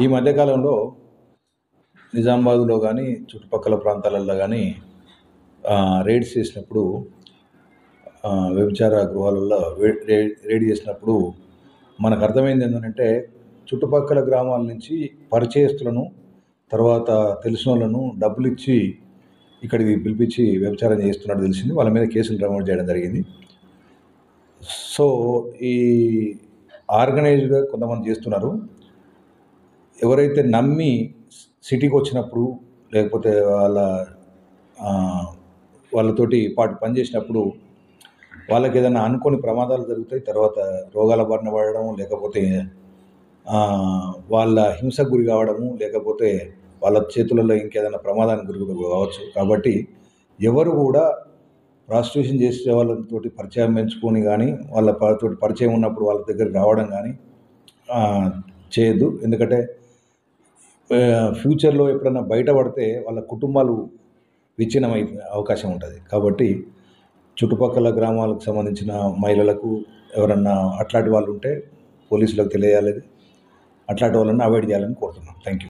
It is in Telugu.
ఈ మధ్యకాలంలో నిజామాబాద్లో కానీ చుట్టుపక్కల ప్రాంతాలలో కానీ రైడ్స్ చేసినప్పుడు వ్యభిచార గృహాలలో రైడ్ చేసినప్పుడు మనకు అర్థమైంది ఏంటంటే చుట్టుపక్కల గ్రామాల నుంచి పరిచయస్తులను తర్వాత తెలిసిన వాళ్ళను డబ్బులు ఇచ్చి ఇక్కడికి పిలిపించి వ్యభిచారం చేస్తున్నట్టు తెలిసింది. వాళ్ళ మీద కేసులు నమోదు చేయడం జరిగింది. సో ఈ ఆర్గనైజ్డ్గా కొంతమంది చేస్తున్నారు. ఎవరైతే నమ్మి సిటీకి వచ్చినప్పుడు లేకపోతే వాళ్ళతోటి పాటు పనిచేసినప్పుడు వాళ్ళకి ఏదైనా అనుకోని ప్రమాదాలు జరుగుతాయి. తర్వాత రోగాల బారిన పడడం, లేకపోతే వాళ్ళ హింసకు గురి కావడము, లేకపోతే వాళ్ళ చేతులలో ఇంకేదైనా ప్రమాదానికి గురి కావచ్చు. కాబట్టి ఎవరు కూడా ప్రాస్టిట్యూషన్ చేసే వాళ్ళతోటి పరిచయం పెంచుకొని కానీ వాళ్ళతోటి పరిచయం ఉన్నప్పుడు వాళ్ళ దగ్గరికి రావడం కానీ చేయొద్దు. ఎందుకంటే ఫ్యూచర్లో ఎప్పుడైనా బయటపడితే వాళ్ళ కుటుంబాలు విచ్ఛిన్నమై అవకాశం ఉంటుంది. కాబట్టి చుట్టుపక్కల గ్రామాలకు సంబంధించిన మహిళలకు ఎవరన్నా అట్లాంటి వాళ్ళు ఉంటే పోలీసులకు తెలియాలి. అట్లాంటి వాళ్ళని అవాయిడ్ చేయాలని కోరుతున్నాం. Thank you.